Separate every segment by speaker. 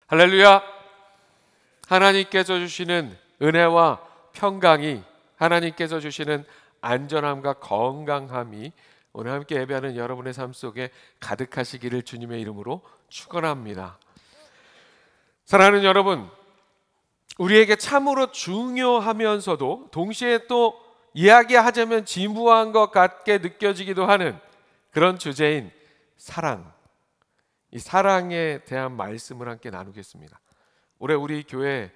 Speaker 1: 할렐루야! 하나님께서 주시는 은혜와 평강이, 하나님께서 주시는 안전함과 건강함이 오늘 함께 예배하는 여러분의 삶 속에 가득하시기를 주님의 이름으로 축원합니다. 사랑하는 여러분, 우리에게 참으로 중요하면서도 동시에 또 이야기하자면 진부한 것 같게 느껴지기도 하는 그런 주제인 사랑, 이 사랑에 대한 말씀을 함께 나누겠습니다. 올해 우리 교회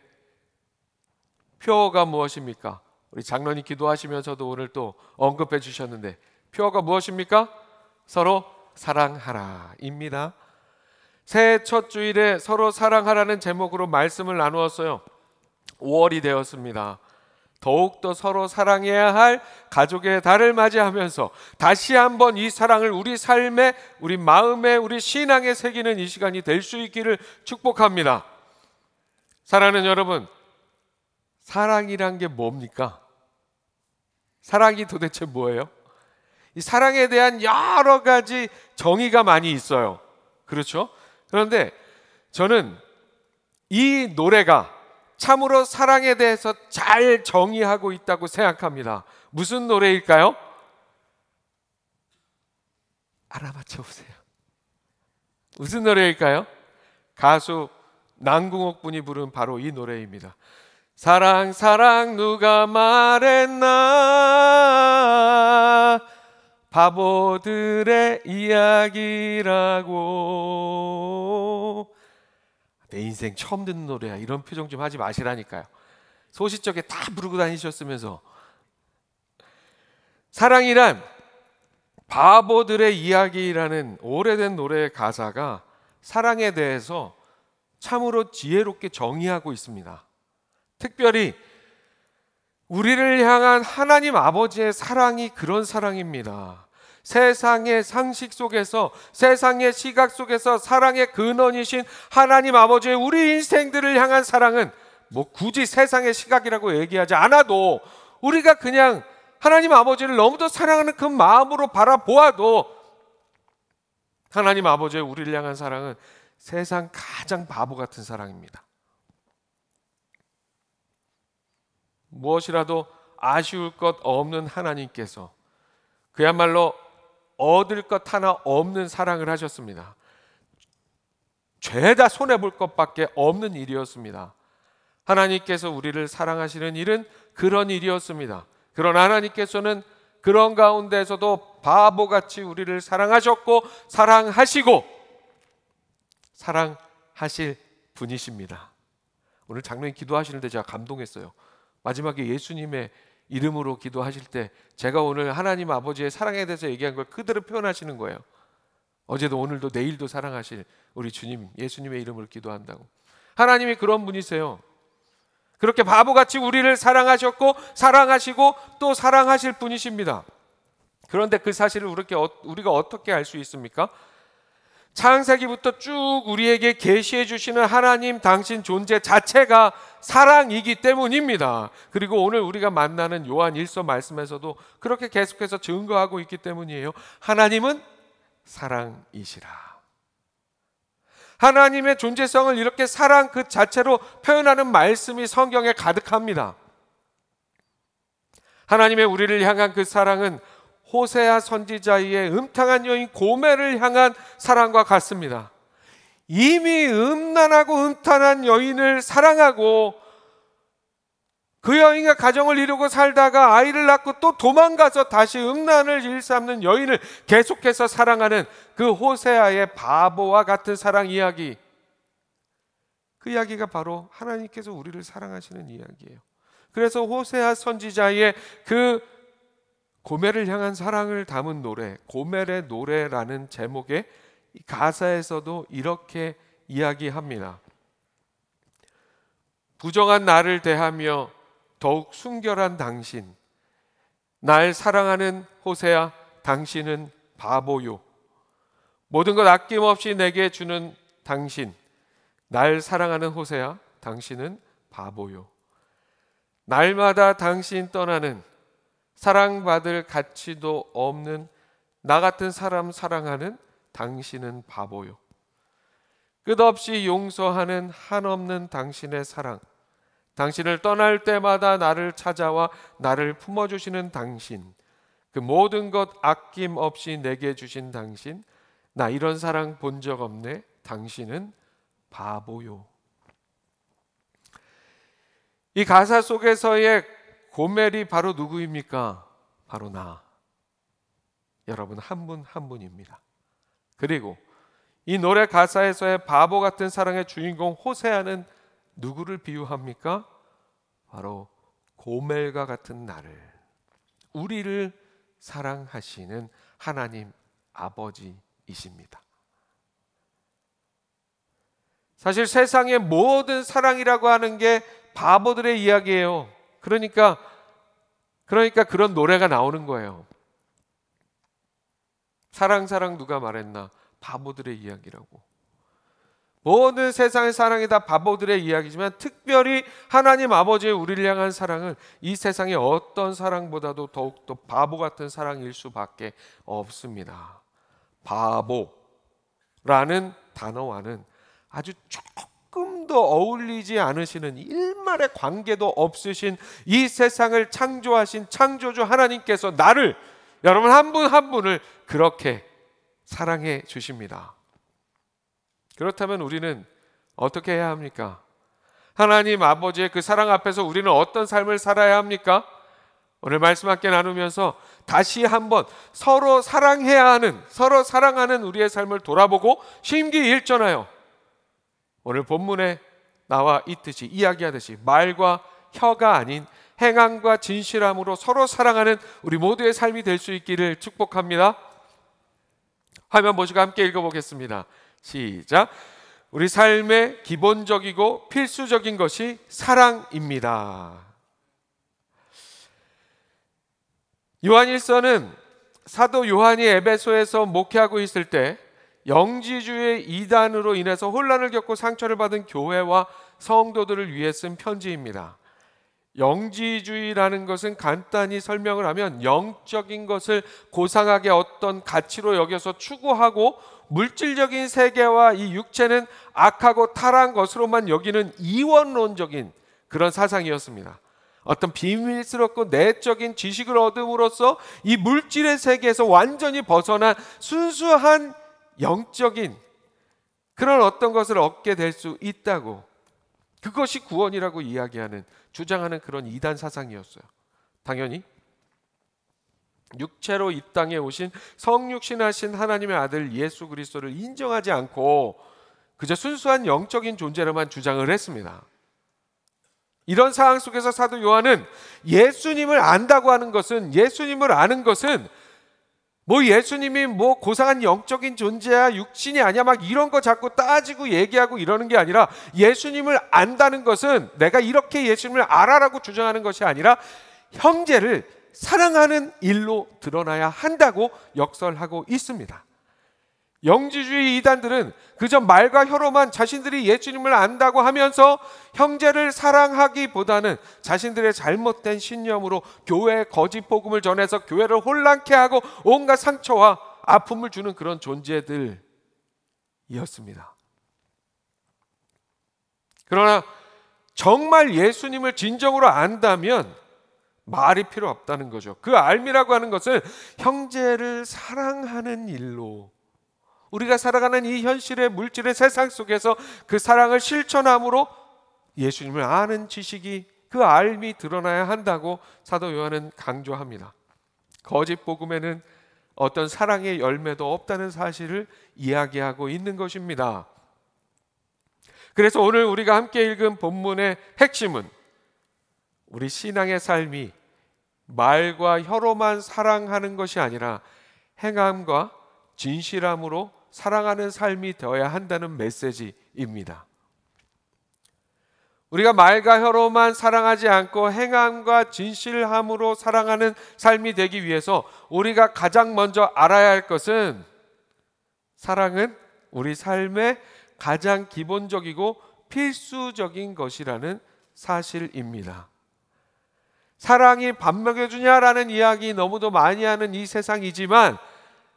Speaker 1: 표어가 무엇입니까? 우리 장로님 기도하시면서도 오늘 또 언급해 주셨는데 표어가 무엇입니까? 서로 사랑하라 입니다. 새해 첫 주일에 서로 사랑하라는 제목으로 말씀을 나누었어요. 5월이 되었습니다. 더욱더 서로 사랑해야 할 가족의 달을 맞이하면서 다시 한번 이 사랑을 우리 삶에, 우리 마음에, 우리 신앙에 새기는 이 시간이 될 수 있기를 축복합니다. 사랑하는 여러분, 사랑이란 게 뭡니까? 사랑이 도대체 뭐예요? 이 사랑에 대한 여러 가지 정의가 많이 있어요. 그렇죠? 그런데 저는 이 노래가 참으로 사랑에 대해서 잘 정의하고 있다고 생각합니다. 무슨 노래일까요? 알아맞혀 보세요. 무슨 노래일까요? 가수 남궁옥 분이 부른 바로 이 노래입니다. 사랑 사랑 누가 말했나, 바보들의 이야기라고. 내 인생 처음 듣는 노래야, 이런 표정 좀 하지 마시라니까요. 소시적에 다 부르고 다니셨으면서. 사랑이란 바보들의 이야기라는 오래된 노래의 가사가 사랑에 대해서 참으로 지혜롭게 정의하고 있습니다. 특별히 우리를 향한 하나님 아버지의 사랑이 그런 사랑입니다. 세상의 상식 속에서, 세상의 시각 속에서 사랑의 근원이신 하나님 아버지의 우리 인생들을 향한 사랑은 뭐 굳이 세상의 시각이라고 얘기하지 않아도 우리가 그냥 하나님 아버지를 너무도 사랑하는 그 마음으로 바라보아도 하나님 아버지의 우리를 향한 사랑은 세상 가장 바보 같은 사랑입니다. 무엇이라도 아쉬울 것 없는 하나님께서 그야말로 얻을 것 하나 없는 사랑을 하셨습니다. 죄다 손해볼 것밖에 없는 일이었습니다. 하나님께서 우리를 사랑하시는 일은 그런 일이었습니다. 그러나 하나님께서는 그런 가운데서도 바보같이 우리를 사랑하셨고 사랑하시고 사랑하실 분이십니다. 오늘 장로님 기도하시는데 제가 감동했어요. 마지막에 예수님의 이름으로 기도하실 때 제가 오늘 하나님 아버지의 사랑에 대해서 얘기한 걸 그대로 표현하시는 거예요. 어제도 오늘도 내일도 사랑하실 우리 주님, 예수님의 이름으로 기도한다고. 하나님이 그런 분이세요. 그렇게 바보같이 우리를 사랑하셨고 사랑하시고 또 사랑하실 분이십니다. 그런데 그 사실을 우리가 어떻게 알 수 있습니까? 창세기부터 쭉 우리에게 계시해 주시는 하나님 당신 존재 자체가 사랑이기 때문입니다. 그리고 오늘 우리가 만나는 요한 1서 말씀에서도 그렇게 계속해서 증거하고 있기 때문이에요. 하나님은 사랑이시라. 하나님의 존재성을 이렇게 사랑 그 자체로 표현하는 말씀이 성경에 가득합니다. 하나님의 우리를 향한 그 사랑은 호세아 선지자의 음탕한 여인 고멜을 향한 사랑과 같습니다. 이미 음란하고 음탄한 여인을 사랑하고 그 여인과 가정을 이루고 살다가 아이를 낳고 또 도망가서 다시 음란을 일삼는 여인을 계속해서 사랑하는 그 호세아의 바보와 같은 사랑 이야기, 그 이야기가 바로 하나님께서 우리를 사랑하시는 이야기예요. 그래서 호세아 선지자의 그 고멜을 향한 사랑을 담은 노래, 고멜의 노래라는 제목의 가사에서도 이렇게 이야기합니다. 부정한 나를 대하며 더욱 순결한 당신, 날 사랑하는 호세아, 당신은 바보요. 모든 것 아낌없이 내게 주는 당신, 날 사랑하는 호세아, 당신은 바보요. 날마다 당신 떠나는 사랑받을 가치도 없는 나 같은 사람 사랑하는 당신은 바보요. 끝없이 용서하는 한없는 당신의 사랑, 당신을 떠날 때마다 나를 찾아와 나를 품어주시는 당신, 그 모든 것 아낌없이 내게 주신 당신, 나 이런 사랑 본 적 없네. 당신은 바보요. 이 가사 속에서의 고멜이 바로 누구입니까? 바로 나. 여러분 한 분 한 분입니다. 그리고 이 노래 가사에서의 바보 같은 사랑의 주인공 호세아는 누구를 비유합니까? 바로 고멜과 같은 나를, 우리를 사랑하시는 하나님 아버지이십니다. 사실 세상의 모든 사랑이라고 하는 게 바보들의 이야기예요. 그러니까 그런 노래가 나오는 거예요. 사랑 누가 말했나? 바보들의 이야기라고. 모든 세상의 사랑이 다 바보들의 이야기지만 특별히 하나님 아버지의 우리를 향한 사랑은 이 세상의 어떤 사랑보다도 더욱더 바보 같은 사랑일 수밖에 없습니다. 바보라는 단어와는 아주 조금도 어울리지 않으시는, 일말의 관계도 없으신 이 세상을 창조하신 창조주 하나님께서 나를, 여러분 한 분 한 분을 그렇게 사랑해 주십니다. 그렇다면 우리는 어떻게 해야 합니까? 하나님 아버지의 그 사랑 앞에서 우리는 어떤 삶을 살아야 합니까? 오늘 말씀 함께 나누면서 다시 한번 서로 사랑하는 우리의 삶을 돌아보고 심기일전하여 오늘 본문에 나와 있듯이 이야기하듯이 말과 혀가 아닌 행함과 진실함으로 서로 사랑하는 우리 모두의 삶이 될 수 있기를 축복합니다. 화면 보시고 함께 읽어보겠습니다. 시작. 우리 삶의 기본적이고 필수적인 것이 사랑입니다. 요한일서는 사도 요한이 에베소에서 목회하고 있을 때 영지주의 이단으로 인해서 혼란을 겪고 상처를 받은 교회와 성도들을 위해 쓴 편지입니다. 영지주의라는 것은 간단히 설명을 하면 영적인 것을 고상하게 어떤 가치로 여겨서 추구하고 물질적인 세계와 이 육체는 악하고 타락한 것으로만 여기는 이원론적인 그런 사상이었습니다. 어떤 비밀스럽고 내적인 지식을 얻음으로써 이 물질의 세계에서 완전히 벗어난 순수한 영적인 그런 어떤 것을 얻게 될 수 있다고, 그것이 구원이라고 주장하는 그런 이단 사상이었어요. 당연히 육체로 이 땅에 오신 성육신하신 하나님의 아들 예수 그리스도를 인정하지 않고 그저 순수한 영적인 존재로만 주장을 했습니다. 이런 상황 속에서 사도 요한은 예수님을 안다고 하는 것은, 예수님을 아는 것은 예수님이 고상한 영적인 존재야, 육신이 아니야, 막 이런 거 자꾸 따지고 얘기하고 이러는 게 아니라, 예수님을 안다는 것은 내가 이렇게 예수님을 알아라고 주장하는 것이 아니라 형제를 사랑하는 일로 드러나야 한다고 역설하고 있습니다. 영지주의 이단들은 그저 말과 혀로만 자신들이 예수님을 안다고 하면서 형제를 사랑하기보다는 자신들의 잘못된 신념으로 교회의 거짓 복음을 전해서 교회를 혼란케 하고 온갖 상처와 아픔을 주는 그런 존재들이었습니다. 그러나 정말 예수님을 진정으로 안다면 말이 필요 없다는 거죠. 그 알미라고 하는 것은 형제를 사랑하는 일로, 우리가 살아가는 이 현실의 물질의 세상 속에서 그 사랑을 실천함으로 예수님을 아는 지식이, 그 알미 드러나야 한다고 사도 요한은 강조합니다. 거짓 복음에는 어떤 사랑의 열매도 없다는 사실을 이야기하고 있는 것입니다. 그래서 오늘 우리가 함께 읽은 본문의 핵심은 우리 신앙의 삶이 말과 혀로만 사랑하는 것이 아니라 행함과 진실함으로 사랑하는 삶이 되어야 한다는 메시지입니다. 우리가 말과 혀로만 사랑하지 않고 행함과 진실함으로 사랑하는 삶이 되기 위해서 우리가 가장 먼저 알아야 할 것은, 사랑은 우리 삶의 가장 기본적이고 필수적인 것이라는 사실입니다. 사랑이 밥 먹여주냐라는 이야기 너무도 많이 하는 이 세상이지만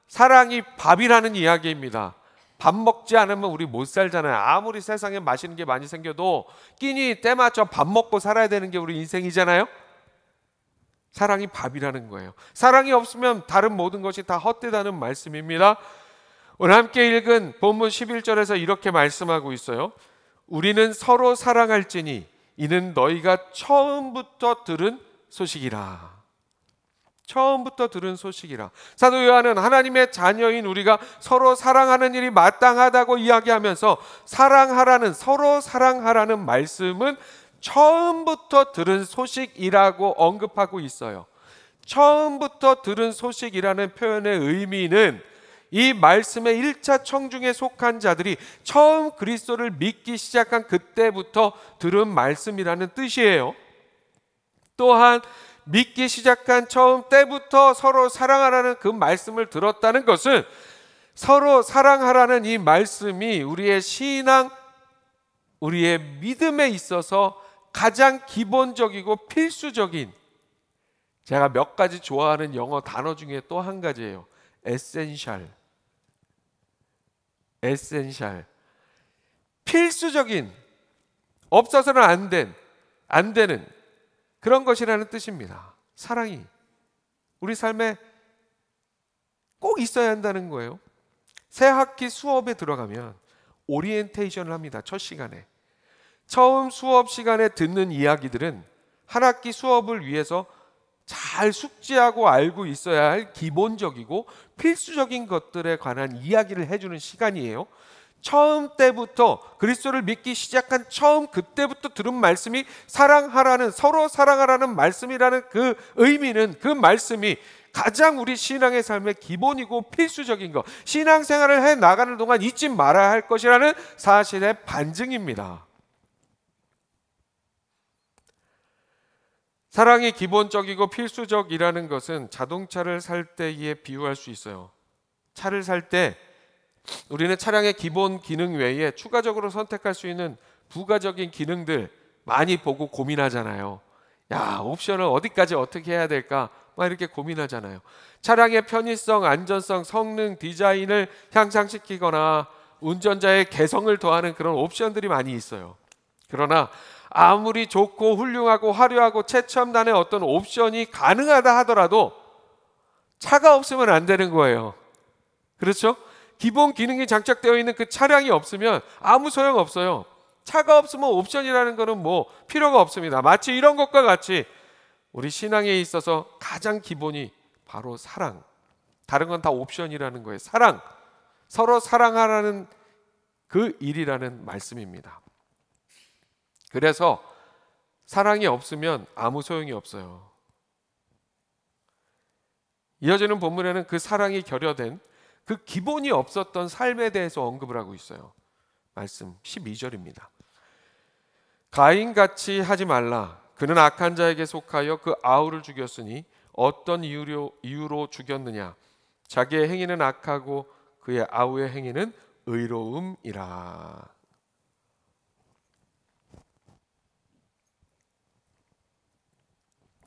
Speaker 1: 사랑이 밥이라는 이야기입니다. 밥 먹지 않으면 우리 못 살잖아요. 아무리 세상에 맛있는 게 많이 생겨도 끼니 때 맞춰 밥 먹고 살아야 되는 게 우리 인생이잖아요. 사랑이 밥이라는 거예요. 사랑이 없으면 다른 모든 것이 다 헛되다는 말씀입니다. 오늘 함께 읽은 본문 11절에서 이렇게 말씀하고 있어요. 우리는 서로 사랑할지니 이는 너희가 처음부터 들은 소식이라. 처음부터 들은 소식이라. 사도 요한은 하나님의 자녀인 우리가 서로 사랑하는 일이 마땅하다고 이야기하면서 서로 사랑하라는 말씀은 처음부터 들은 소식이라고 언급하고 있어요. 처음부터 들은 소식이라는 표현의 의미는 이 말씀의 1차 청중에 속한 자들이 처음 그리스도를 믿기 시작한 그때부터 들은 말씀이라는 뜻이에요. 또한 믿기 시작한 처음 때부터 서로 사랑하라는 그 말씀을 들었다는 것은 서로 사랑하라는 이 말씀이 우리의 신앙, 우리의 믿음에 있어서 가장 기본적이고 필수적인, 제가 몇 가지 좋아하는 영어 단어 중에 또 한 가지예요. 에센셜. 필수적인, 없어서는 안 되는 그런 것이라는 뜻입니다. 사랑이 우리 삶에 꼭 있어야 한다는 거예요. 새 학기 수업에 들어가면 오리엔테이션을 합니다. 첫 시간에. 처음 수업 시간에 듣는 이야기들은 한 학기 수업을 위해서 잘 숙지하고 알고 있어야 할 기본적이고 필수적인 것들에 관한 이야기를 해주는 시간이에요. 처음 때부터 그리스도를 믿기 시작한 처음 그때부터 들은 말씀이 사랑하라는, 서로 사랑하라는 말씀이라는 그 의미는, 그 말씀이 가장 우리 신앙의 삶의 기본이고 필수적인 것, 신앙생활을 해 나가는 동안 잊지 말아야 할 것이라는 사실의 반증입니다. 사랑이 기본적이고 필수적이라는 것은 자동차를 살 때에 비유할 수 있어요. 차를 살 때 우리는 차량의 기본 기능 외에 추가적으로 선택할 수 있는 부가적인 기능들 많이 보고 고민하잖아요. 야, 옵션을 어디까지 어떻게 해야 될까? 막 이렇게 고민하잖아요. 차량의 편의성, 안전성, 성능, 디자인을 향상시키거나 운전자의 개성을 더하는 그런 옵션들이 많이 있어요. 그러나 아무리 좋고 훌륭하고 화려하고 최첨단의 어떤 옵션이 가능하다 하더라도 차가 없으면 안 되는 거예요. 그렇죠? 기본 기능이 장착되어 있는 그 차량이 없으면 아무 소용 없어요. 차가 없으면 옵션이라는 거는 뭐 필요가 없습니다. 마치 이런 것과 같이 우리 신앙에 있어서 가장 기본이 바로 사랑. 다른 건 다 옵션이라는 거예요. 사랑. 서로 사랑하라는 그 일이라는 말씀입니다. 그래서 사랑이 없으면 아무 소용이 없어요. 이어지는 본문에는 그 사랑이 결여된 그 기본이 없었던 삶에 대해서 언급을 하고 있어요. 말씀 12절입니다. 가인같이 하지 말라. 그는 악한 자에게 속하여 그 아우를 죽였으니 어떤 이유로 죽였느냐. 자기의 행위는 악하고 그의 아우의 행위는 의로움이라.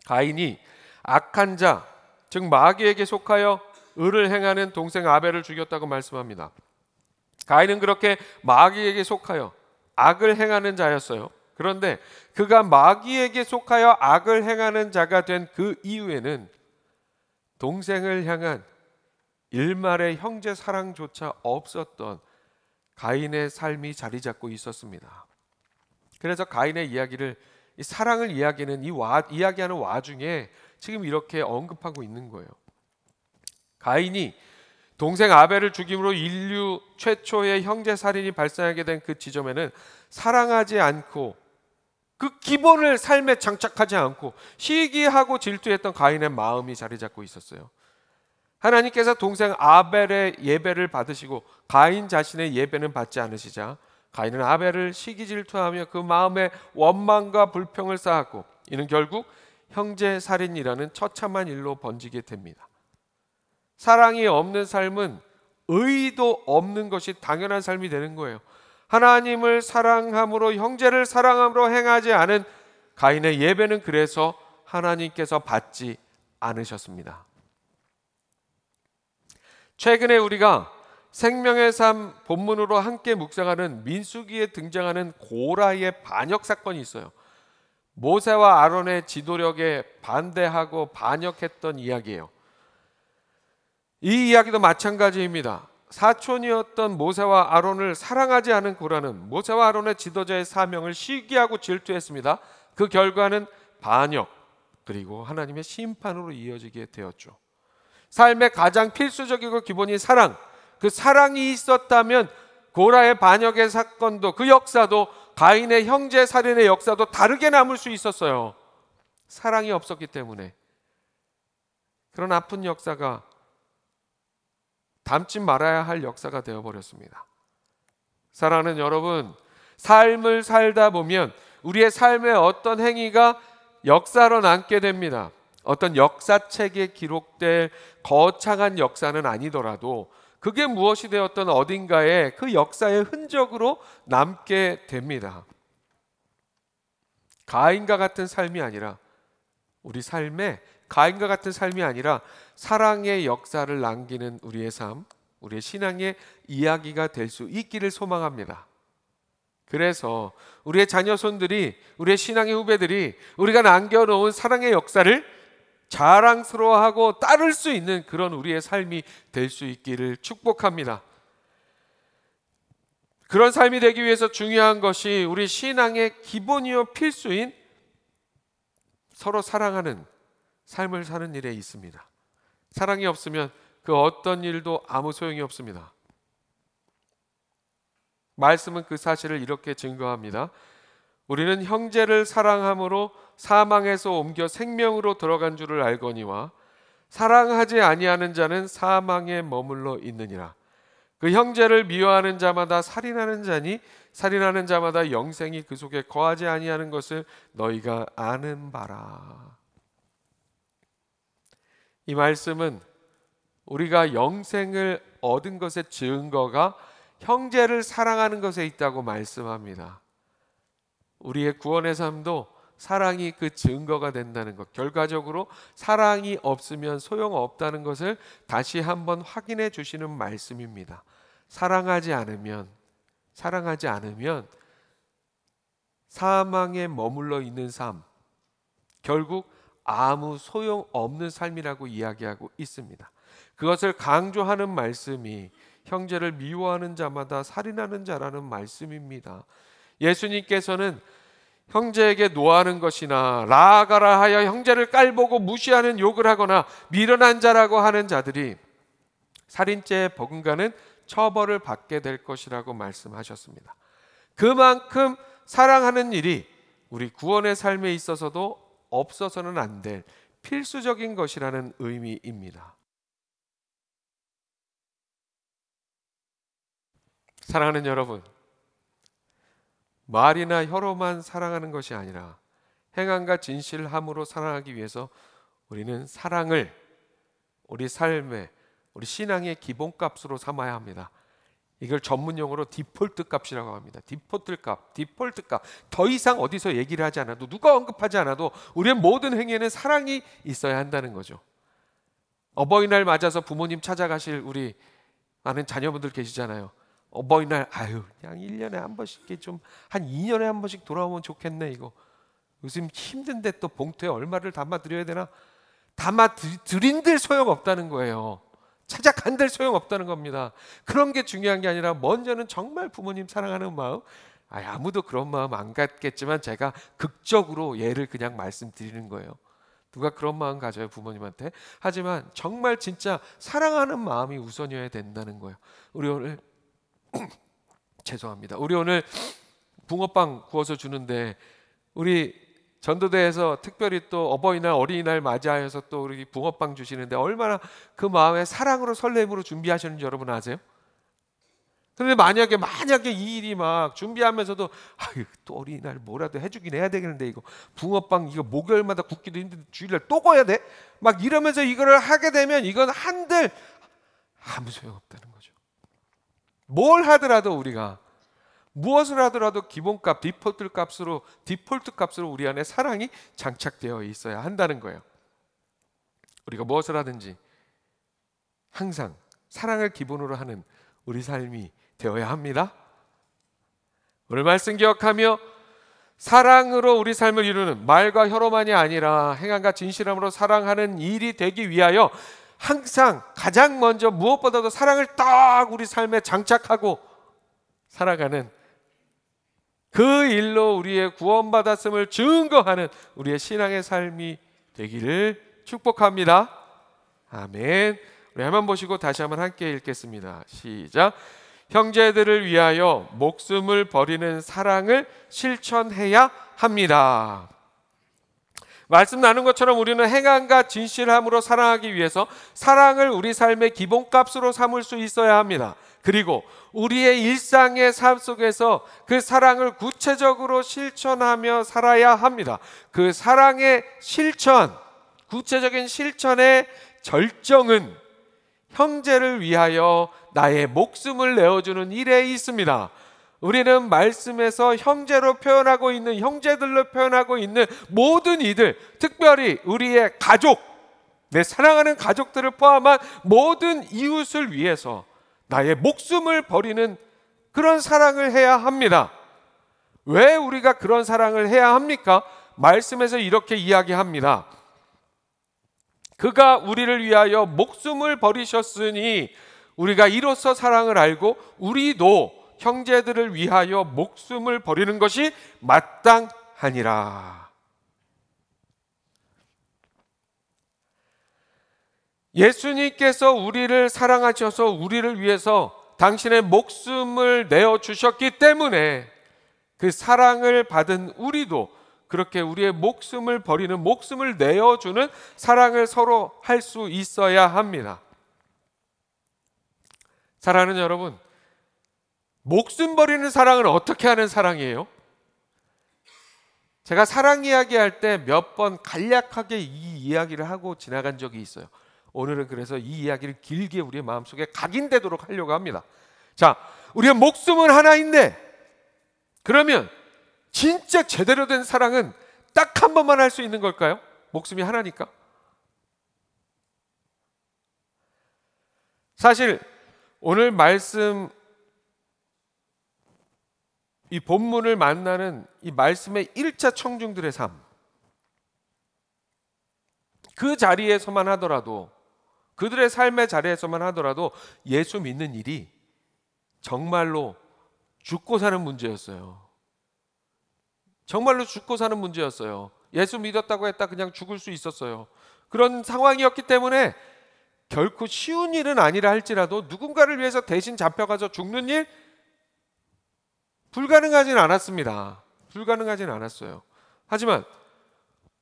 Speaker 1: 가인이 악한 자, 즉 마귀에게 속하여 의를 행하는 동생 아벨을 죽였다고 말씀합니다. 가인은 그렇게 마귀에게 속하여 악을 행하는 자였어요. 그런데 그가 마귀에게 속하여 악을 행하는 자가 된 그 이후에는 동생을 향한 일말의 형제 사랑조차 없었던 가인의 삶이 자리 잡고 있었습니다. 그래서 가인의 이야기를, 이 사랑을 이야기하는 와중에 지금 이렇게 언급하고 있는 거예요. 가인이 동생 아벨을 죽임으로 인류 최초의 형제 살인이 발생하게 된 그 지점에는 사랑하지 않고 그 기본을 삶에 장착하지 않고 시기하고 질투했던 가인의 마음이 자리 잡고 있었어요. 하나님께서 동생 아벨의 예배를 받으시고 가인 자신의 예배는 받지 않으시자 가인은 아벨을 시기 질투하며 그 마음에 원망과 불평을 쌓았고 이는 결국 형제 살인이라는 처참한 일로 번지게 됩니다. 사랑이 없는 삶은 의의도 없는 것이 당연한 삶이 되는 거예요. 하나님을 사랑함으로, 형제를 사랑함으로 행하지 않은 가인의 예배는 그래서 하나님께서 받지 않으셨습니다. 최근에 우리가 생명의 삶 본문으로 함께 묵상하는 민수기에 등장하는 고라의 반역 사건이 있어요. 모세와 아론의 지도력에 반대하고 반역했던 이야기예요. 이 이야기도 마찬가지입니다. 사촌이었던 모세와 아론을 사랑하지 않은 고라는 모세와 아론의 지도자의 사명을 시기하고 질투했습니다. 그 결과는 반역, 그리고 하나님의 심판으로 이어지게 되었죠. 삶의 가장 필수적이고 기본인 사랑, 그 사랑이 있었다면 고라의 반역의 사건도, 그 역사도, 가인의 형제 살인의 역사도 다르게 남을 수 있었어요. 사랑이 없었기 때문에. 그런 아픈 역사가 닮지 말아야 할 역사가 되어버렸습니다. 사랑하는 여러분, 삶을 살다 보면 우리의 삶의 어떤 행위가 역사로 남게 됩니다. 어떤 역사책에 기록될 거창한 역사는 아니더라도 그게 무엇이 되었던 어딘가에 그 역사의 흔적으로 남게 됩니다. 가인과 같은 삶이 아니라, 우리 삶에 가인과 같은 삶이 아니라 사랑의 역사를 남기는 우리의 삶, 우리의 신앙의 이야기가 될 수 있기를 소망합니다. 그래서 우리의 자녀손들이, 우리의 신앙의 후배들이 우리가 남겨놓은 사랑의 역사를 자랑스러워하고 따를 수 있는 그런 우리의 삶이 될 수 있기를 축복합니다. 그런 삶이 되기 위해서 중요한 것이 우리 신앙의 기본이요 필수인 서로 사랑하는 삶을 사는 일에 있습니다. 사랑이 없으면 그 어떤 일도 아무 소용이 없습니다. 말씀은 그 사실을 이렇게 증거합니다. 우리는 형제를 사랑함으로 사망에서 옮겨 생명으로 들어간 줄을 알거니와 사랑하지 아니하는 자는 사망에 머물러 있느니라. 그 형제를 미워하는 자마다 살인하는 자니 살인하는 자마다 영생이 그 속에 거하지 아니하는 것을 너희가 아는 바라. 이 말씀은 우리가 영생을 얻은 것의 증거가 형제를 사랑하는 것에 있다고 말씀합니다. 우리의 구원의 삶도 사랑이 그 증거가 된다는 것, 결과적으로 사랑이 없으면 소용없다는 것을 다시 한번 확인해 주시는 말씀입니다. 사랑하지 않으면 사망에 머물러 있는 삶, 결국 아무 소용없는 삶이라고 이야기하고 있습니다. 그것을 강조하는 말씀이 형제를 미워하는 자마다 살인하는 자라는 말씀입니다. 예수님께서는 형제에게 노하는 것이나 나아가라 하여 형제를 깔보고 무시하는 욕을 하거나 미련한 자라고 하는 자들이 살인죄에 버금가는 처벌을 받게 될 것이라고 말씀하셨습니다. 그만큼 사랑하는 일이 우리 구원의 삶에 있어서도 없어서는 안 될 필수적인 것이라는 의미입니다. 사랑하는 여러분, 말이나 혀로만 사랑하는 것이 아니라 행함과 진실함으로 사랑하기 위해서 우리는 사랑을 우리 삶의, 우리 신앙의 기본값으로 삼아야 합니다. 이걸 전문용어로 디폴트 값이라고 합니다. 디폴트 값. 더 이상 어디서 얘기를 하지 않아도, 누가 언급하지 않아도 우리의 모든 행위에는 사랑이 있어야 한다는 거죠. 어버이날 맞아서 부모님 찾아가실 우리 많은 자녀분들 계시잖아요. 어버이날 그냥 1년에 한 번씩, 좀 한 2년에 한 번씩 돌아오면 좋겠네. 이거 요즘 힘든데 또 봉투에 얼마를 담아 드려야 되나? 담아 드린들 소용없다는 거예요. 찾아간들 소용없다는 겁니다. 그런 게 중요한 게 아니라 먼저는 정말 부모님 사랑하는 마음, 아무도 그런 마음 안 갖겠지만 제가 극적으로 예를 그냥 말씀드리는 거예요. 누가 그런 마음 가져요, 부모님한테? 하지만 정말 진짜 사랑하는 마음이 우선이어야 된다는 거예요. 우리 오늘 죄송합니다. 우리 오늘 붕어빵 구워서 주는데, 우리 전도대에서 특별히 또 어버이날, 어린이날 맞이하여서 또 우리 붕어빵 주시는데 얼마나 그 마음에 사랑으로 설렘으로 준비하셨는지 여러분 아세요? 그런데 만약에 이 일이 막 준비하면서도 또 어린이날 뭐라도 해주긴 해야 되겠는데, 이거 붕어빵 이거 목요일마다 굽기도 힘든데 주일날 또 구워야 돼? 막 이러면서 이거를 하게 되면 이건 한들 아무 소용없다는 거죠. 뭘 하더라도 우리가 무엇을 하더라도 기본값, 디폴트 값으로 우리 안에 사랑이 장착되어 있어야 한다는 거예요. 우리가 무엇을 하든지 항상 사랑을 기본으로 하는 우리 삶이 되어야 합니다. 오늘 말씀 기억하며 사랑으로 우리 삶을 이루는, 말과 혀로만이 아니라 행함과 진실함으로 사랑하는 일이 되기 위하여 항상 가장 먼저 무엇보다도 사랑을 딱 우리 삶에 장착하고 살아가는, 그 일로 우리의 구원받았음을 증거하는 우리의 신앙의 삶이 되기를 축복합니다. 아멘. 우리 한번 보시고 다시 한번 함께 읽겠습니다. 시작. 형제들을 위하여 목숨을 버리는 사랑을 실천해야 합니다. 말씀 나눈 것처럼 우리는 행함과 진실함으로 사랑하기 위해서 사랑을 우리 삶의 기본값으로 삼을 수 있어야 합니다. 그리고 우리의 일상의 삶 속에서 그 사랑을 구체적으로 실천하며 살아야 합니다. 그 사랑의 실천, 구체적인 실천의 절정은 형제를 위하여 나의 목숨을 내어주는 일에 있습니다. 우리는 말씀에서 형제로 표현하고 있는, 형제들로 표현하고 있는 모든 이들, 특별히 우리의 가족, 내 사랑하는 가족들을 포함한 모든 이웃을 위해서 나의 목숨을 버리는 그런 사랑을 해야 합니다. 왜 우리가 그런 사랑을 해야 합니까? 말씀에서 이렇게 이야기합니다. 그가 우리를 위하여 목숨을 버리셨으니 우리가 이로써 사랑을 알고 우리도 형제들을 위하여 목숨을 버리는 것이 마땅하니라. 예수님께서 우리를 사랑하셔서 우리를 위해서 당신의 목숨을 내어주셨기 때문에 그 사랑을 받은 우리도 그렇게 우리의 목숨을 버리는, 목숨을 내어주는 사랑을 서로 할 수 있어야 합니다. 사랑하는 여러분, 목숨 버리는 사랑은 어떻게 하는 사랑이에요? 제가 사랑 이야기할 때 몇 번 간략하게 이 이야기를 하고 지나간 적이 있어요. 오늘은 그래서 이 이야기를 길게 우리의 마음속에 각인되도록 하려고 합니다. 자, 우리의 목숨은 하나인데, 그러면 진짜 제대로 된 사랑은 딱 한 번만 할 수 있는 걸까요? 목숨이 하나니까. 사실 오늘 말씀, 이 본문을 만나는 이 말씀의 1차 청중들의 삶, 그 자리에서만 하더라도, 그들의 삶의 자리에서만 하더라도 예수 믿는 일이 정말로 죽고 사는 문제였어요. 정말로 죽고 사는 문제였어요. 예수 믿었다고 했다 그냥 죽을 수 있었어요. 그런 상황이었기 때문에 결코 쉬운 일은 아니라 할지라도 누군가를 위해서 대신 잡혀가서 죽는 일, 불가능하진 않았습니다. 불가능하진 않았어요. 하지만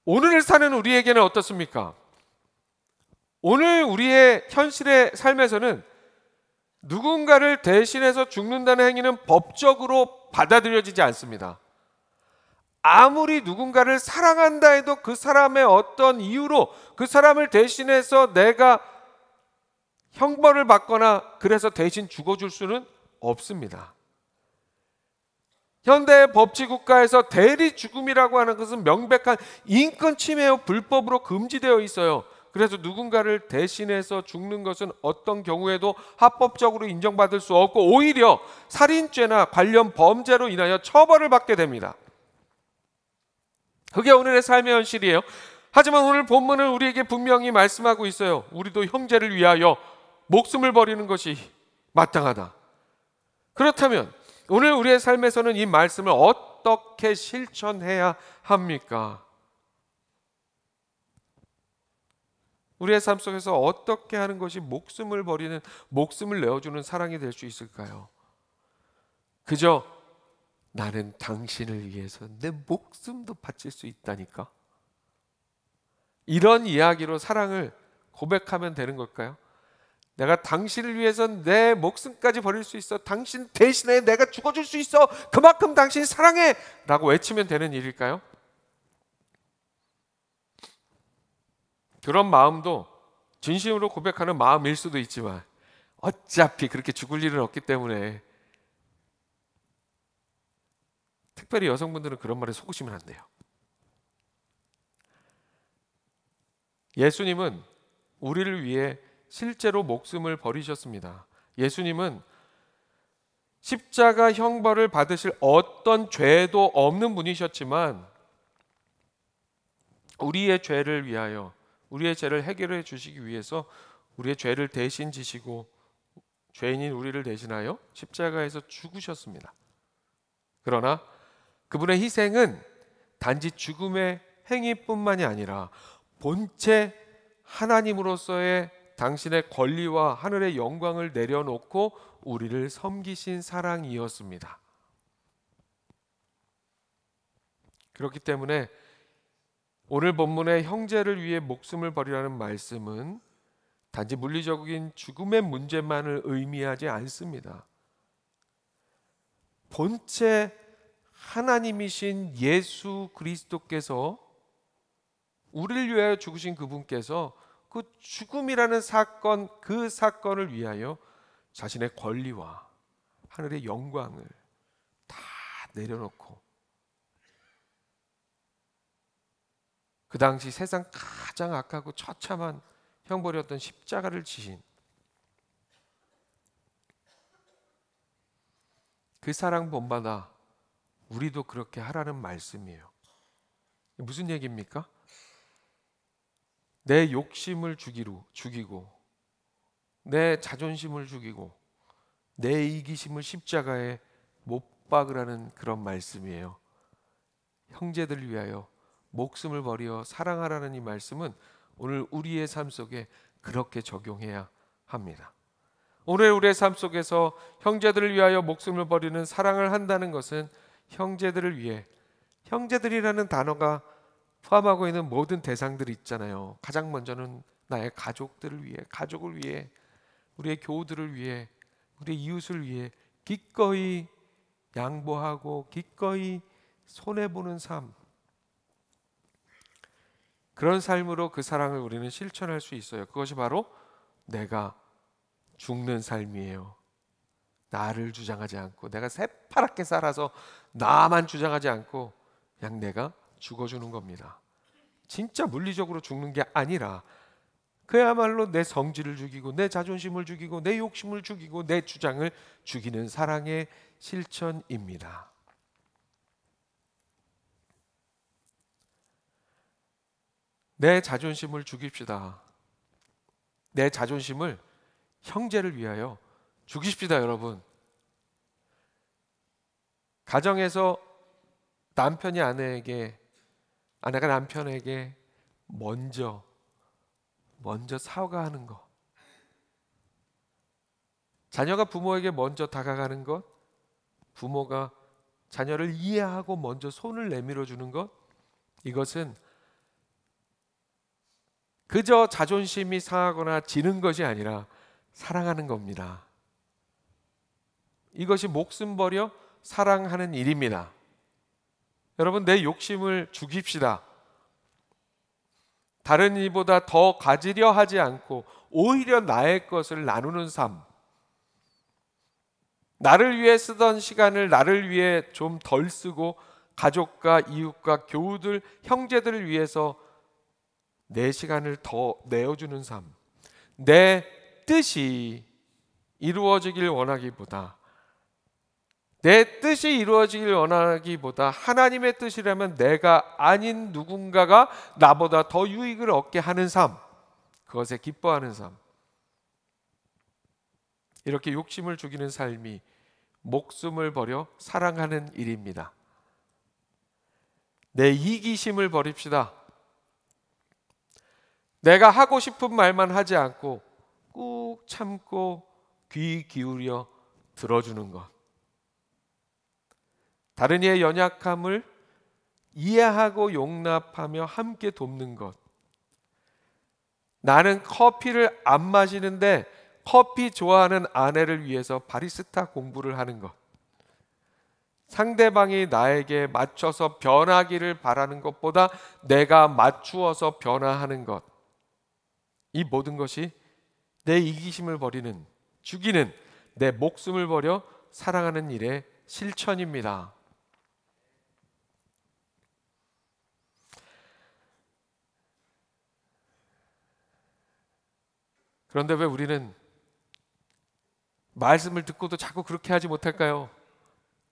Speaker 1: 오늘을 사는 우리에게는 어떻습니까? 오늘 우리의 현실의 삶에서는 누군가를 대신해서 죽는다는 행위는 법적으로 받아들여지지 않습니다. 아무리 누군가를 사랑한다 해도 그 사람의 어떤 이유로 그 사람을 대신해서 내가 형벌을 받거나 그래서 대신 죽어줄 수는 없습니다. 현대의 법치국가에서 대리 죽음이라고 하는 것은 명백한 인권 침해요, 불법으로 금지되어 있어요. 그래서 누군가를 대신해서 죽는 것은 어떤 경우에도 합법적으로 인정받을 수 없고 오히려 살인죄나 관련 범죄로 인하여 처벌을 받게 됩니다. 그게 오늘의 삶의 현실이에요. 하지만 오늘 본문은 우리에게 분명히 말씀하고 있어요. 우리도 형제를 위하여 목숨을 버리는 것이 마땅하다. 그렇다면 오늘 우리의 삶에서는 이 말씀을 어떻게 실천해야 합니까? 우리의 삶 속에서 어떻게 하는 것이 목숨을 버리는, 목숨을 내어주는 사랑이 될 수 있을까요? 그저 나는 당신을 위해서 내 목숨도 바칠 수 있다니까, 이런 이야기로 사랑을 고백하면 되는 걸까요? 내가 당신을 위해서 내 목숨까지 버릴 수 있어, 당신 대신에 내가 죽어줄 수 있어, 그만큼 당신 사랑해 라고 외치면 되는 일일까요? 그런 마음도 진심으로 고백하는 마음일 수도 있지만 어차피 그렇게 죽을 일은 없기 때문에, 특별히 여성분들은 그런 말에 속으시면 안 돼요. 예수님은 우리를 위해 실제로 목숨을 버리셨습니다. 예수님은 십자가 형벌을 받으실 어떤 죄도 없는 분이셨지만 우리의 죄를 위하여, 우리의 죄를 해결해 주시기 위해서 우리의 죄를 대신 지시고 죄인인 우리를 대신하여 십자가에서 죽으셨습니다. 그러나 그분의 희생은 단지 죽음의 행위뿐만이 아니라 본체 하나님으로서의 당신의 권리와 하늘의 영광을 내려놓고 우리를 섬기신 사랑이었습니다. 그렇기 때문에 오늘 본문의 형제를 위해 목숨을 버리라는 말씀은 단지 물리적인 죽음의 문제만을 의미하지 않습니다. 본체 하나님이신 예수 그리스도께서 우리를 위하여 죽으신 그분께서 그 죽음이라는 사건, 그 사건을 위하여 자신의 권리와 하늘의 영광을 다 내려놓고 그 당시 세상 가장 악하고 처참한 형벌이었던 십자가를 지신 그 사랑 본받아 우리도 그렇게 하라는 말씀이에요. 무슨 얘기입니까? 내 욕심을 죽이고 내 자존심을 죽이고 내 이기심을 십자가에 못 박으라는 그런 말씀이에요. 형제들을 위하여 목숨을 버려 사랑하라는 이 말씀은 오늘 우리의 삶 속에 그렇게 적용해야 합니다. 오늘 우리의 삶 속에서 형제들을 위하여 목숨을 버리는 사랑을 한다는 것은 형제들을 위해, 형제들이라는 단어가 포함하고 있는 모든 대상들이 있잖아요. 가장 먼저는 나의 가족들을 위해, 가족을 위해, 우리의 교우들을 위해, 우리의 이웃을 위해 기꺼이 양보하고 기꺼이 손해보는 삶, 그런 삶으로 그 사랑을 우리는 실천할 수 있어요. 그것이 바로 내가 죽는 삶이에요. 나를 주장하지 않고, 내가 새파랗게 살아서 나만 주장하지 않고 그냥 내가 죽어주는 겁니다. 진짜 물리적으로 죽는 게 아니라 그야말로 내 성질을 죽이고 내 자존심을 죽이고 내 욕심을 죽이고 내 주장을 죽이는 사랑의 실천입니다. 내 자존심을 죽입시다. 내 자존심을 형제를 위하여 죽이십시다, 여러분. 가정에서 남편이 아내에게, 아내가 남편에게 먼저 사과하는 것, 자녀가 부모에게 먼저 다가가는 것, 부모가 자녀를 이해하고 먼저 손을 내밀어 주는 것, 이것은 그저 자존심이 상하거나 지는 것이 아니라 사랑하는 겁니다. 이것이 목숨 버려 사랑하는 일입니다. 여러분, 내 욕심을 죽입시다. 다른 이보다 더 가지려 하지 않고 오히려 나의 것을 나누는 삶, 나를 위해 쓰던 시간을 나를 위해 좀 덜 쓰고 가족과 이웃과 교우들, 형제들을 위해서 내 시간을 더 내어주는 삶, 내 뜻이 이루어지길 원하기보다, 내 뜻이 이루어지길 원하기보다 하나님의 뜻이라면 내가 아닌 누군가가 나보다 더 유익을 얻게 하는 삶, 그것에 기뻐하는 삶, 이렇게 욕심을 죽이는 삶이 목숨을 버려 사랑하는 일입니다. 내 이기심을 버립시다. 내가 하고 싶은 말만 하지 않고 꾹 참고 귀 기울여 들어주는 것, 다른 이의 연약함을 이해하고 용납하며 함께 돕는 것, 나는 커피를 안 마시는데 커피 좋아하는 아내를 위해서 바리스타 공부를 하는 것, 상대방이 나에게 맞춰서 변하기를 바라는 것보다 내가 맞추어서 변화하는 것, 이 모든 것이 내 이기심을 버리는, 죽이는, 내 목숨을 버려 사랑하는 일의 실천입니다. 그런데 왜 우리는 말씀을 듣고도 자꾸 그렇게 하지 못할까요?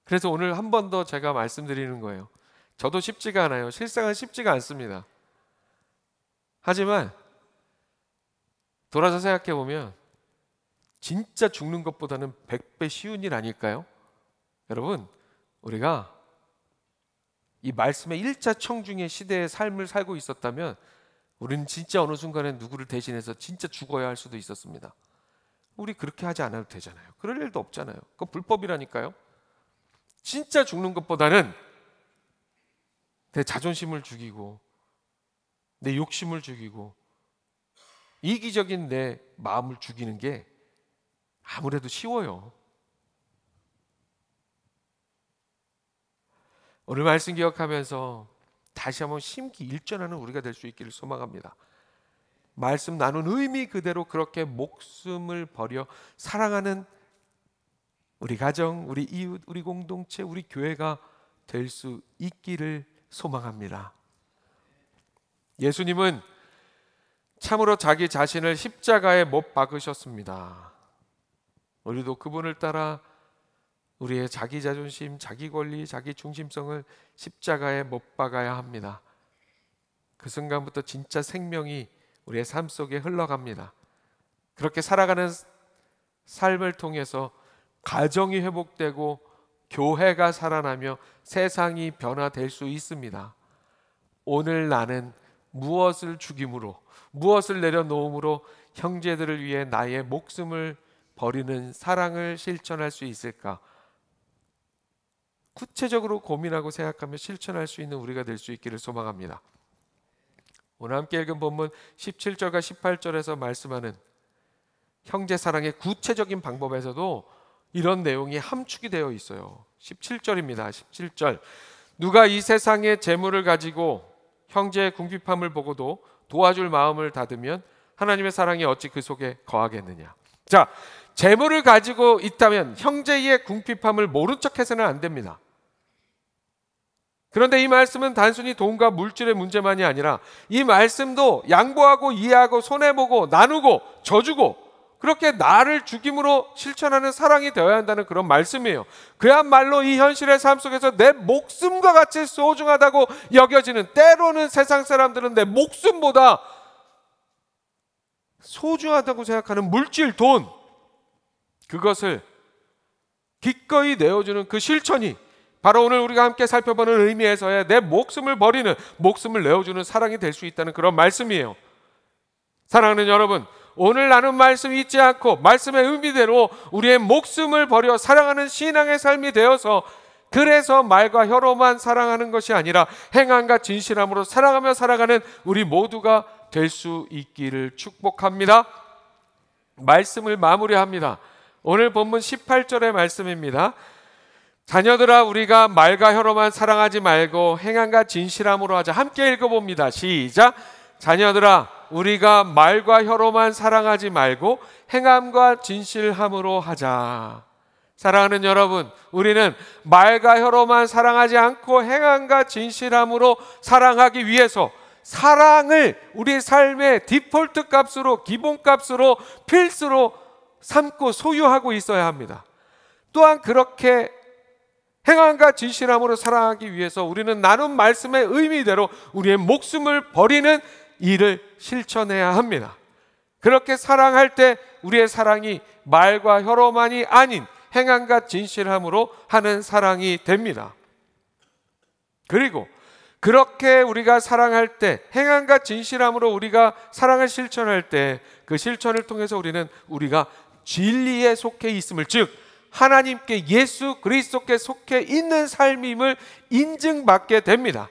Speaker 1: 그래서 오늘 한 번 더 제가 말씀드리는 거예요. 저도 쉽지가 않아요. 실상은 쉽지가 않습니다. 하지만 돌아서 생각해 보면 진짜 죽는 것보다는 100배 쉬운 일 아닐까요? 여러분, 우리가 이 말씀의 1차 청중의 시대의 삶을 살고 있었다면 우리는 진짜 어느 순간에 누구를 대신해서 진짜 죽어야 할 수도 있었습니다. 우리 그렇게 하지 않아도 되잖아요. 그럴 일도 없잖아요. 그거 불법이라니까요. 진짜 죽는 것보다는 내 자존심을 죽이고 내 욕심을 죽이고 이기적인 내 마음을 죽이는 게 아무래도 쉬워요. 오늘 말씀 기억하면서 다시 한번 심기일전하는 우리가 될 수 있기를 소망합니다. 말씀 나눈 의미 그대로 그렇게 목숨을 버려 사랑하는 우리 가정, 우리 이웃, 우리 공동체, 우리 교회가 될 수 있기를 소망합니다. 예수님은 참으로 자기 자신을 십자가에 못 박으셨습니다. 우리도 그분을 따라 우리의 자기 자존심, 자기 권리, 자기 중심성을 십자가에 못 박아야 합니다. 그 순간부터 진짜 생명이 우리의 삶 속에 흘러갑니다. 그렇게 살아가는 삶을 통해서 가정이 회복되고 교회가 살아나며 세상이 변화될 수 있습니다. 오늘 나는 무엇을 죽임으로, 무엇을 내려놓음으로 형제들을 위해 나의 목숨을 버리는 사랑을 실천할 수 있을까? 구체적으로 고민하고 생각하며 실천할 수 있는 우리가 될 수 있기를 소망합니다. 오늘 함께 읽은 본문 17절과 18절에서 말씀하는 형제 사랑의 구체적인 방법에서도 이런 내용이 함축이 되어 있어요. 17절입니다. 17절. 누가 이 세상의 재물을 가지고 형제의 궁핍함을 보고도 도와줄 마음을 닫으면 하나님의 사랑이 어찌 그 속에 거하겠느냐. 자, 재물을 가지고 있다면 형제의 궁핍함을 모른 척해서는 안 됩니다. 그런데 이 말씀은 단순히 돈과 물질의 문제만이 아니라 이 말씀도 양보하고 이해하고 손해보고 나누고 져주고 그렇게 나를 죽임으로 실천하는 사랑이 되어야 한다는 그런 말씀이에요. 그야말로 이 현실의 삶 속에서 내 목숨과 같이 소중하다고 여겨지는, 때로는 세상 사람들은 내 목숨보다 소중하다고 생각하는 물질, 돈, 그것을 기꺼이 내어주는 그 실천이 바로 오늘 우리가 함께 살펴보는 의미에서의 내 목숨을 버리는, 목숨을 내어주는 사랑이 될 수 있다는 그런 말씀이에요. 사랑하는 여러분, 오늘 나눈 말씀 잊지 않고 말씀의 의미대로 우리의 목숨을 버려 사랑하는 신앙의 삶이 되어서, 그래서 말과 혀로만 사랑하는 것이 아니라 행함과 진실함으로 사랑하며 살아가는 우리 모두가 될 수 있기를 축복합니다. 말씀을 마무리합니다. 오늘 본문 18절의 말씀입니다. 자녀들아, 우리가 말과 혀로만 사랑하지 말고 행함과 진실함으로 하자. 함께 읽어봅니다. 시작. 자녀들아, 우리가 말과 혀로만 사랑하지 말고 행함과 진실함으로 하자. 사랑하는 여러분, 우리는 말과 혀로만 사랑하지 않고 행함과 진실함으로 사랑하기 위해서 사랑을 우리 삶의 디폴트 값으로, 기본 값으로, 필수로 삼고 소유하고 있어야 합니다. 또한 그렇게 행함과 진실함으로 사랑하기 위해서 우리는 나눈 말씀의 의미대로 우리의 목숨을 버리는 일을 실천해야 합니다. 그렇게 사랑할 때 우리의 사랑이 말과 혀로만이 아닌 행함과 진실함으로 하는 사랑이 됩니다. 그리고 그렇게 우리가 사랑할 때, 행함과 진실함으로 우리가 사랑을 실천할 때, 그 실천을 통해서 우리는 우리가 진리에 속해 있음을, 즉 하나님께, 예수 그리스도께 속해 있는 삶임을 인증받게 됩니다.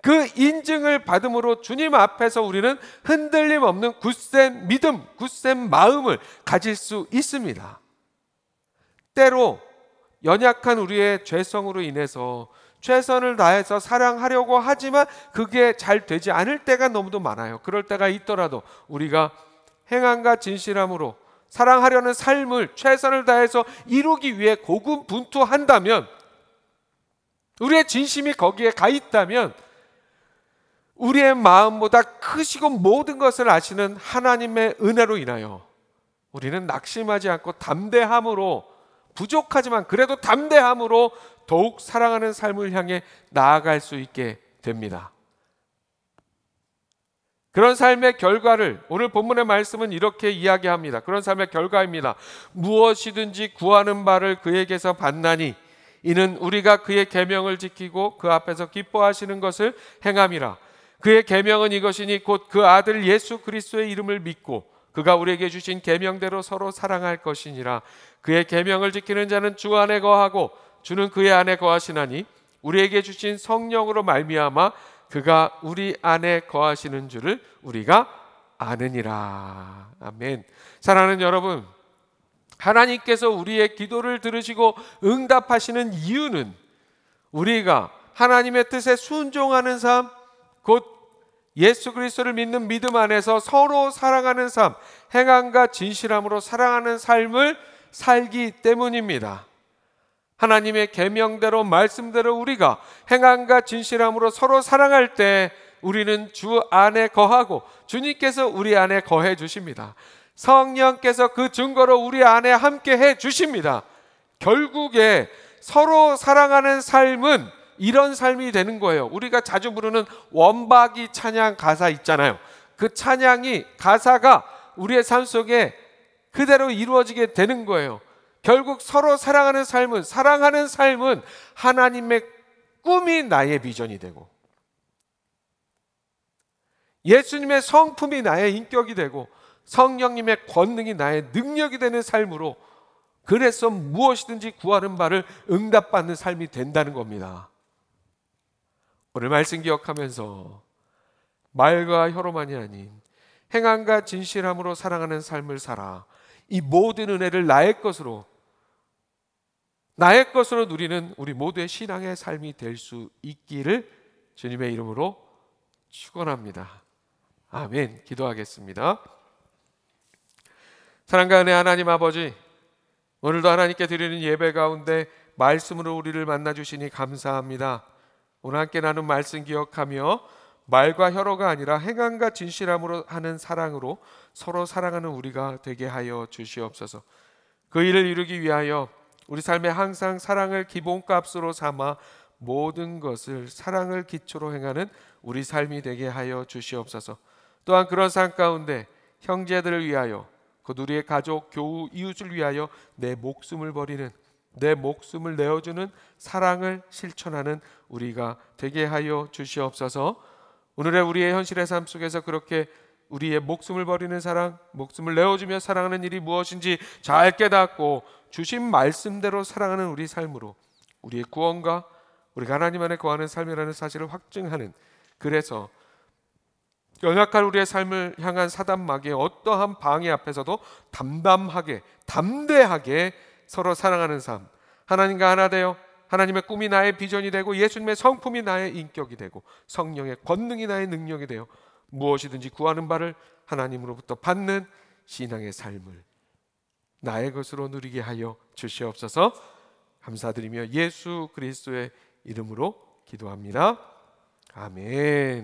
Speaker 1: 그 인증을 받음으로 주님 앞에서 우리는 흔들림 없는 굳센 믿음, 굳센 마음을 가질 수 있습니다. 때로 연약한 우리의 죄성으로 인해서 최선을 다해서 사랑하려고 하지만 그게 잘 되지 않을 때가 너무도 많아요. 그럴 때가 있더라도 우리가 행함과 진실함으로 사랑하려는 삶을 최선을 다해서 이루기 위해 고군분투한다면, 우리의 진심이 거기에 가 있다면, 우리의 마음보다 크시고 모든 것을 아시는 하나님의 은혜로 인하여 우리는 낙심하지 않고 담대함으로, 부족하지만 그래도 담대함으로 더욱 사랑하는 삶을 향해 나아갈 수 있게 됩니다. 그런 삶의 결과를 오늘 본문의 말씀은 이렇게 이야기합니다. 그런 삶의 결과입니다. 무엇이든지 구하는 바를 그에게서 받나니 이는 우리가 그의 계명을 지키고 그 앞에서 기뻐하시는 것을 행함이라. 그의 계명은 이것이니 곧 그 아들 예수 그리스도의 이름을 믿고 그가 우리에게 주신 계명대로 서로 사랑할 것이니라. 그의 계명을 지키는 자는 주 안에 거하고 주는 그의 안에 거하시나니 우리에게 주신 성령으로 말미암아 그가 우리 안에 거하시는 줄을 우리가 아느니라. 아멘. 사랑하는 여러분, 하나님께서 우리의 기도를 들으시고 응답하시는 이유는 우리가 하나님의 뜻에 순종하는 삶, 곧 예수 그리스도를 믿는 믿음 안에서 서로 사랑하는 삶, 행함과 진실함으로 사랑하는 삶을 살기 때문입니다. 하나님의 계명대로 말씀대로 우리가 행함과 진실함으로 서로 사랑할 때 우리는 주 안에 거하고 주님께서 우리 안에 거해 주십니다. 성령께서 그 증거로 우리 안에 함께 해 주십니다. 결국에 서로 사랑하는 삶은 이런 삶이 되는 거예요. 우리가 자주 부르는 원박이 찬양 가사 있잖아요. 그 찬양이 가사가 우리의 삶 속에 그대로 이루어지게 되는 거예요. 결국 서로 사랑하는 삶은 하나님의 꿈이 나의 비전이 되고 예수님의 성품이 나의 인격이 되고 성령님의 권능이 나의 능력이 되는 삶으로, 그래서 무엇이든지 구하는 바를 응답받는 삶이 된다는 겁니다. 오늘 말씀 기억하면서 말과 혀로만이 아닌 행함과 진실함으로 사랑하는 삶을 살아 이 모든 은혜를 나의 것으로 누리는 우리 모두의 신앙의 삶이 될 수 있기를 주님의 이름으로 축원합니다. 아멘. 기도하겠습니다. 사랑과 은혜 하나님 아버지, 오늘도 하나님께 드리는 예배 가운데 말씀으로 우리를 만나주시니 감사합니다. 오늘 함께 나눈 말씀 기억하며 말과 혀로가 아니라 행함과 진실함으로 하는 사랑으로 서로 사랑하는 우리가 되게 하여 주시옵소서. 그 일을 이루기 위하여 우리 삶에 항상 사랑을 기본값으로 삼아 모든 것을 사랑을 기초로 행하는 우리 삶이 되게 하여 주시옵소서. 또한 그런 삶 가운데 형제들을 위하여, 곧 우리의 가족, 교우, 이웃을 위하여 내 목숨을 버리는, 내 목숨을 내어주는 사랑을 실천하는 우리가 되게 하여 주시옵소서. 오늘의 우리의 현실의 삶 속에서 그렇게 우리의 목숨을 버리는 사랑, 목숨을 내어주며 사랑하는 일이 무엇인지 잘 깨닫고 주신 말씀대로 사랑하는 우리 삶으로 우리의 구원과 우리가 하나님 안에 거하는 삶이라는 사실을 확증하는, 그래서 연약한 우리의 삶을 향한 사단막의 어떠한 방해 앞에서도 담담하게, 담대하게 서로 사랑하는 삶, 하나님과 하나 되어 하나님의 꿈이 나의 비전이 되고 예수님의 성품이 나의 인격이 되고 성령의 권능이 나의 능력이 되어 무엇이든지 구하는 바를 하나님으로부터 받는 신앙의 삶을 나의 것으로 누리게 하여 주시옵소서. 감사드리며 예수 그리스도의 이름으로 기도합니다. 아멘.